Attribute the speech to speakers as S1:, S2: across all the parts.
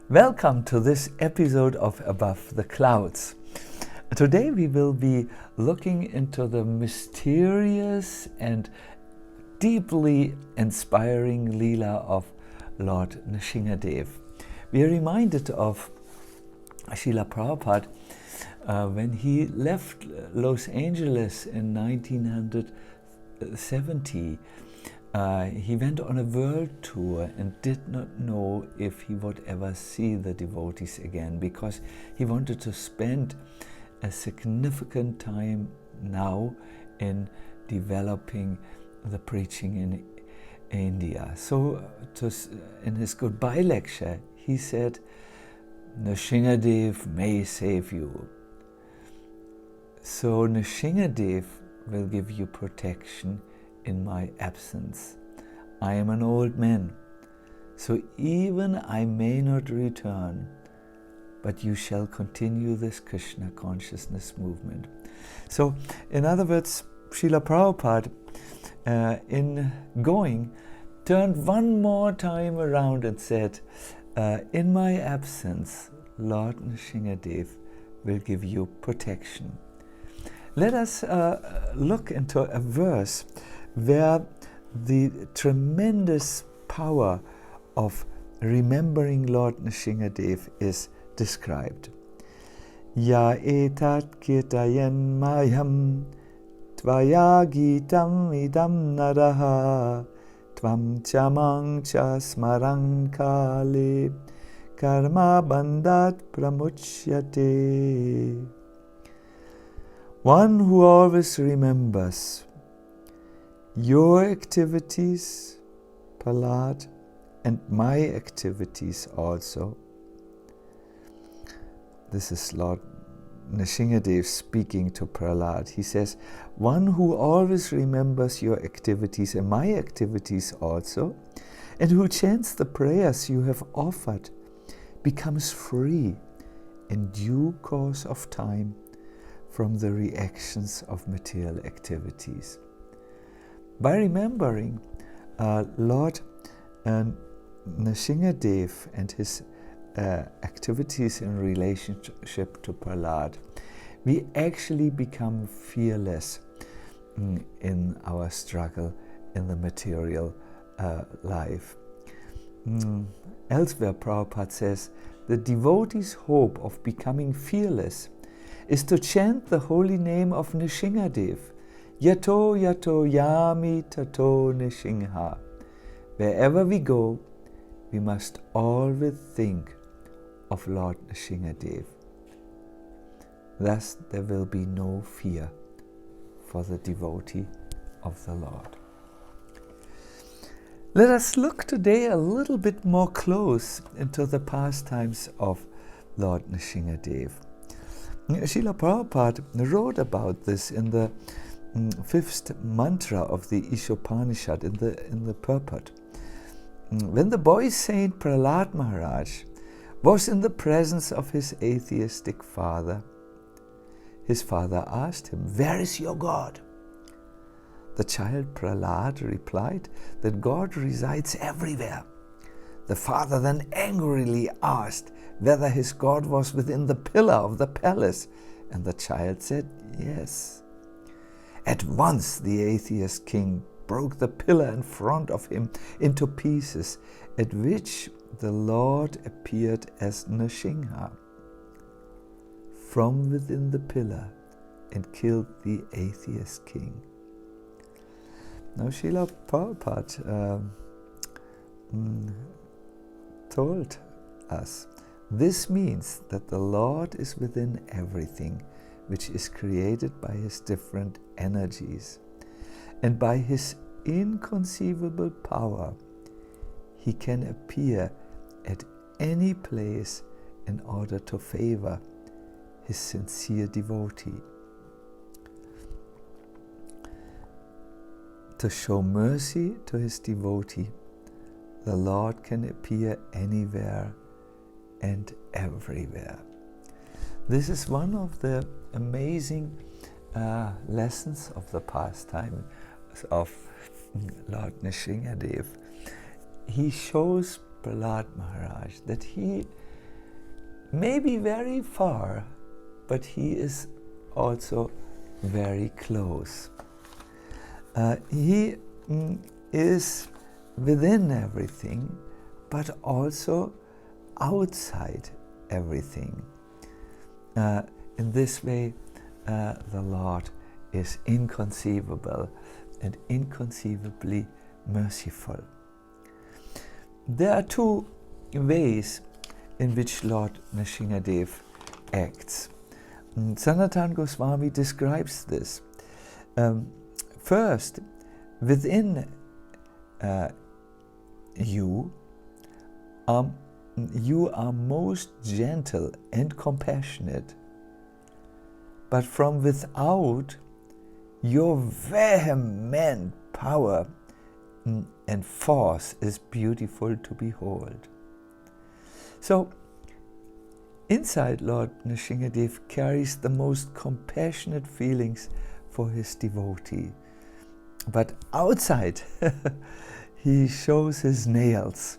S1: Welcome to this episode of Above the Clouds. Today we will be looking into the mysterious and deeply inspiring Leela of Lord Nrsimhadev. We are reminded of Srila Prabhupada when he left Los Angeles in 1970. He went on a world tour and did not know if he would ever see the devotees again, because he wanted to spend a significant time now in developing the preaching in India. So in his goodbye lecture, he said, Nrsimhadev may save you. So Nrsimhadev will give you protection in my absence. I am an old man, so even I may not return, but you shall continue this Krishna consciousness movement. So, in other words, Srila Prabhupada, in going, turned one more time around and said, in my absence, Lord Nrsimhadev will give you protection. Let us look into a verse where the tremendous power of remembering Lord Nrsimhadev is described. Ya etat kīrtayen mahyaṁ, tvayā gītam idaṁ naraḥ, tvāṁ smaran kāle, karma-bandhāt pramucyate. One who always remembers your activities, Prahlād, and my activities also. This is Lord Nrsimhadev speaking to Prahlād. He says, one who always remembers your activities and my activities also, and who chants the prayers you have offered, becomes free in due course of time from the reactions of material activities. By remembering Lord Nrsimhadev and his activities in relationship to Prahlād, we actually become fearless in our struggle in the material life. Elsewhere, Prabhupada says, the devotee's hope of becoming fearless is to chant the holy name of Nrsimhadev, Yato yato yami tato Nrsimha. Wherever we go, we must always think of Lord Nrsimhadev. Thus there will be no fear for the devotee of the Lord. Let us look today a little bit more close into the pastimes of Lord Nrsimhadev. Srila Prabhupada wrote about this in the fifth mantra of the Ishopanishad in the purport. When the boy saint Prahlād Maharaj was in the presence of his atheistic father, his father asked him, "Where is your God?" The child Prahlād replied that God resides everywhere. The father then angrily asked whether his God was within the pillar of the palace, and the child said, "Yes." At once the atheist king broke the pillar in front of him into pieces, at which the Lord appeared as Nrsimha from within the pillar and killed the atheist king. Now Srila Prabhupada told us, this means that the Lord is within everything which is created by his different energies, and by his inconceivable power he can appear at any place in order to favor his sincere devotee. To show mercy to his devotee, the Lord can appear anywhere and everywhere. This is one of the amazing lessons of the pastime of Lord Nrsimhadev. He shows Prahlād Maharaj that he maybe very far, but he is also very close. He is within everything, but also outside everything. In this way, the Lord is inconceivable and inconceivably merciful. There are two ways in which Lord Nrsimhadev acts. Sacinandana Swami describes this. First, within you are most gentle and compassionate, but from without, your vehement power and force is beautiful to behold. So, inside, Lord Nrsimhadev carries the most compassionate feelings for his devotee, but outside he shows his nails.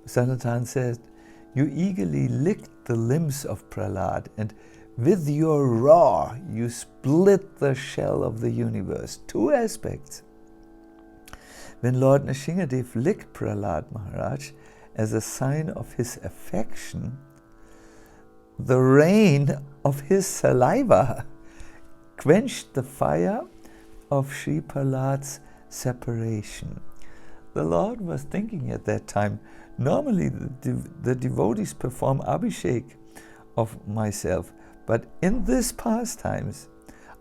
S1: Sanatan says, you eagerly licked the limbs of Prahlad, and with your roar you split the shell of the universe. Two aspects. When Lord Nrsimhadev licked Prahlad Maharaj as a sign of his affection, the rain of his saliva quenched the fire of Sri Prahlad's separation. The Lord was thinking at that time, normally the devotees perform abhishek of myself, but in this pastimes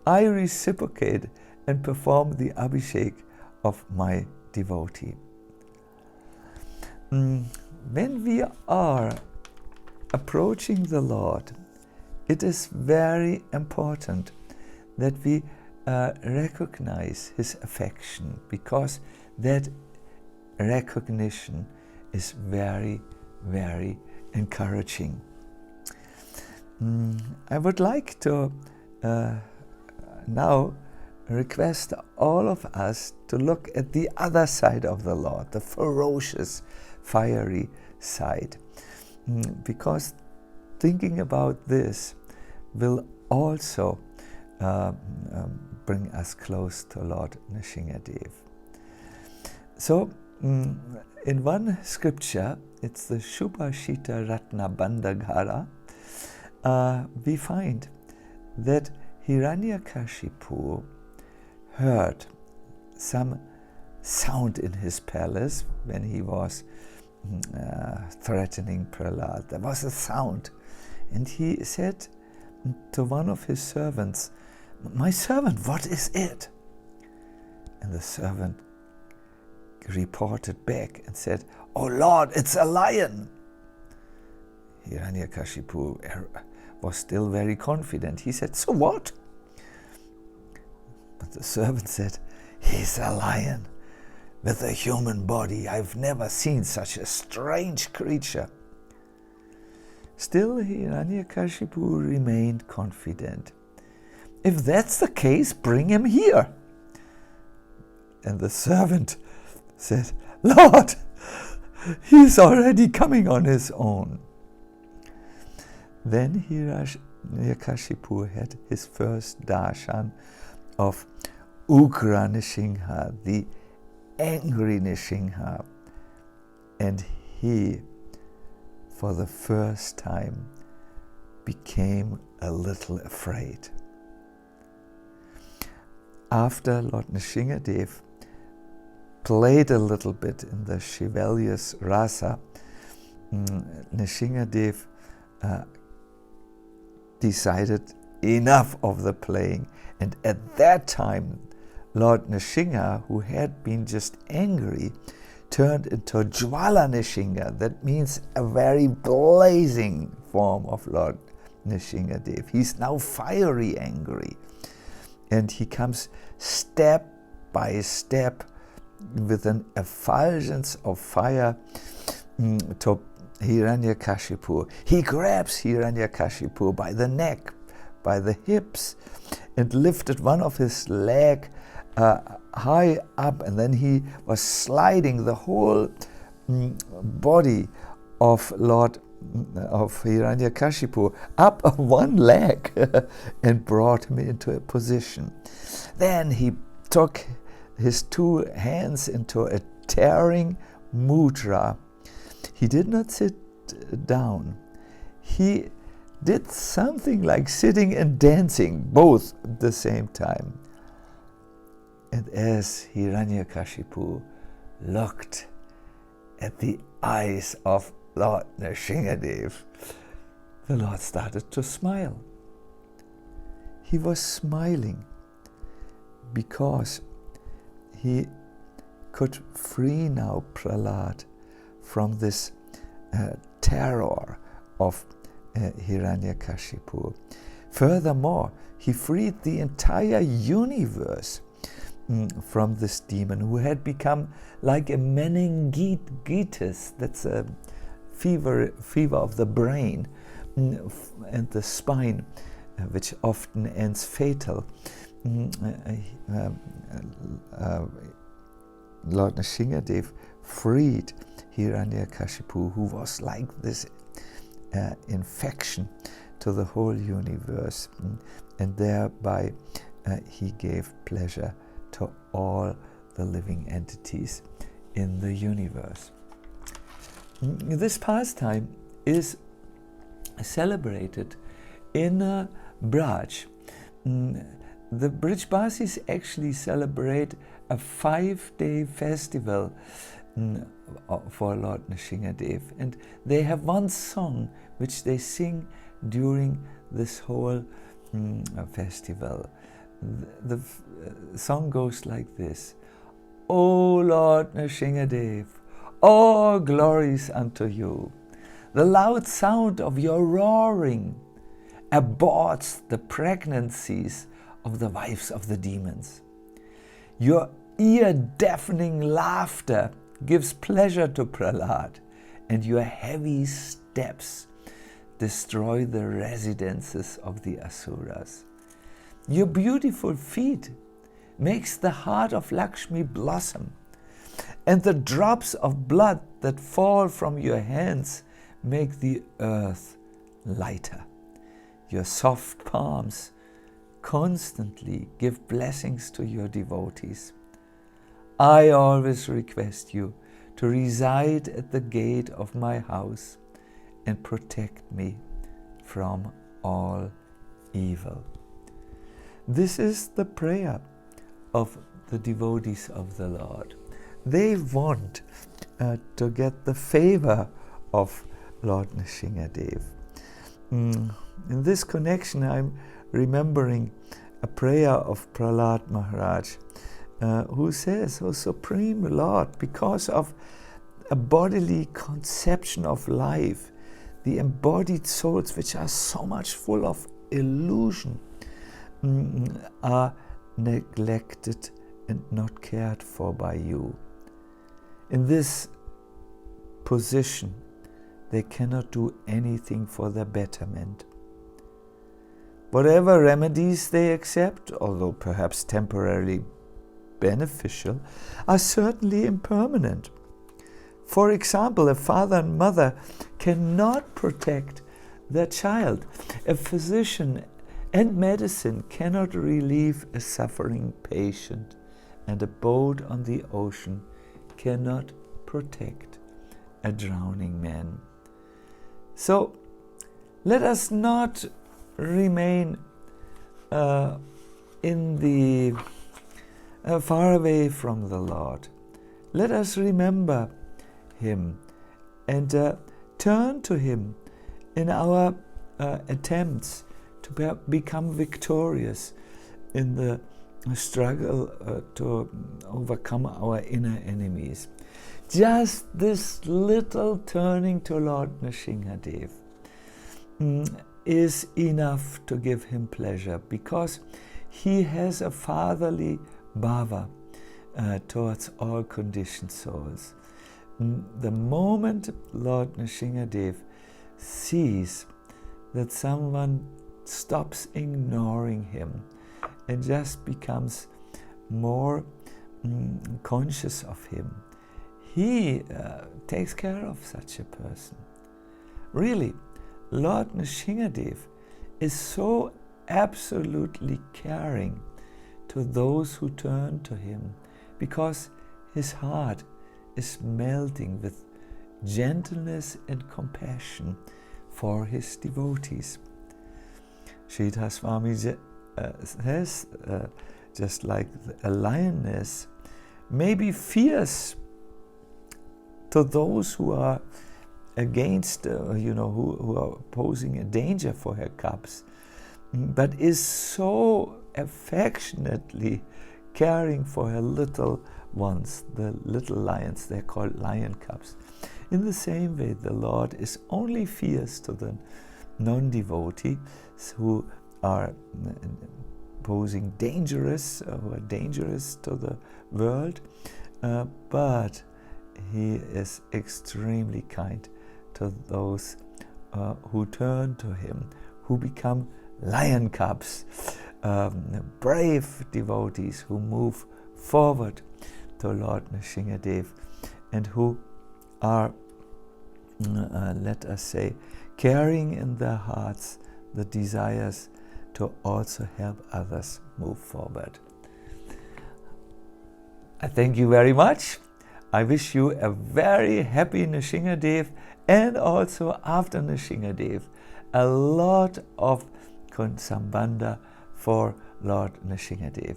S1: I reciprocate and perform the abhishek of my devotee. When we are approaching the Lord, it is very important that we recognize his affection, because that recognition is very, very encouraging. I would like to now request all of us to look at the other side of the Lord, the ferocious, fiery side, because thinking about this will also bring us close to Lord Nrsimhadev. So, in one scripture, it's the Shubhashita Ratna Bandhagara, we find that Hiranyakashipu heard some sound in his palace when he was threatening Prahlad. There was a sound, and he said to one of his servants, "My servant, what is it?" And the servant reported back and said, "Oh Lord, it's a lion." Hiranyakashipu was still very confident. He said, "So what?" But the servant said, "He's a lion with a human body. I've never seen such a strange creature." Still, Hiranyakashipu remained confident. "If that's the case, bring him here." And the servant said, "Lord, he's already coming on his own." Then Hiranyakashipu had his first darshan of Ugra Nrsimha, the angry Nrsimha, and he, for the first time, became a little afraid. After Lord Nrsimhadev played a little bit in the chivalrous rasa, Nrsimhadev decided enough of the playing, and at that time Lord Nrsimha, who had been just angry, turned into Jwala Nrsimha. That means a very blazing form of Lord Nrsimhadev. He's now fiery angry, and he comes step by step with an effulgence of fire to Hiranyakashipu. He grabs Hiranyakashipu by the neck, by the hips, and lifted one of his leg high up, and then he was sliding the whole body of Lord Hiranyakashipu up one leg and brought him into a position. Then he took his two hands into a tearing mudra. He did not sit down. He did something like sitting and dancing, both at the same time. And as Hiranyakashipu looked at the eyes of Lord Nrsimhadev, the Lord started to smile. He was smiling because he could free now Prahlād from this terror of Hiranyakashipu. Furthermore, he freed the entire universe from this demon who had become like a meningitis, that's a fever of the brain and the spine, which often ends fatal. Lord Nrsimhadev freed Hiranyakashipu, who was like this infection to the whole universe, and thereby he gave pleasure to all the living entities in the universe. This pastime is celebrated in Braj. The Brijbasis actually celebrate a 5-day festival for Lord Nrsimhadev, and they have one song which they sing during this whole festival. The song goes like this: O Lord Nrsimhadev, all glories unto you. The loud sound of your roaring aborts the pregnancies of the wives of the demons. Your ear-deafening laughter gives pleasure to Prahlād, and your heavy steps destroy the residences of the asuras. Your beautiful feet makes the heart of Lakshmi blossom, and the drops of blood that fall from your hands make the earth lighter. Your soft palms constantly give blessings to your devotees. I always request you to reside at the gate of my house and protect me from all evil. This is the prayer of the devotees of the Lord. They want to get the favor of Lord Nrsimhadev. In this connection, I'm remembering a prayer of Prahlād Maharaj, who says, O Supreme Lord, because of a bodily conception of life, the embodied souls, which are so much full of illusion, are neglected and not cared for by you. In this position, they cannot do anything for their betterment. Whatever remedies they accept, although perhaps temporarily beneficial, are certainly impermanent. For example, a father and mother cannot protect their child. A physician and medicine cannot relieve a suffering patient, and a boat on the ocean cannot protect a drowning man. So let us not remain in the far away from the Lord. Let us remember Him and turn to Him in our attempts to become victorious in the struggle to overcome our inner enemies. Just this little turning to Lord Nrsimhadev is enough to give Him pleasure, because He has a fatherly bhava towards all conditioned souls. The moment Lord Nrsimhadev sees that someone stops ignoring Him and just becomes more conscious of Him, He takes care of such a person. really, Lord Nrsimhadev is so absolutely caring to those who turn to him, because his heart is melting with gentleness and compassion for his devotees. Sridhar Swami says, just like a lioness may be fierce to those who are against, who are posing a danger for her cubs, but is so affectionately caring for her little ones, the little lions. They're called lion cubs. In the same way, the Lord is only fierce to the non-devotees who are posing dangerous, who are dangerous to the world, but he is extremely kind to those who turn to him, who become lion cubs, brave devotees who move forward to Lord Nrsimhadev, and who are, let us say, carrying in their hearts the desires to also help others move forward. I thank you very much. I wish you a very happy Nrsimhadev, and also after Nrsimhadev, a lot of sambandha for Lord Nrsimhadev.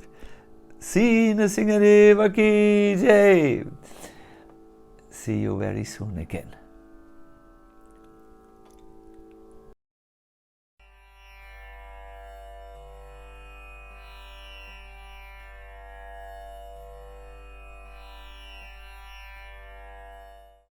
S1: Sri Nrsimhadev ki jai. See you very soon again.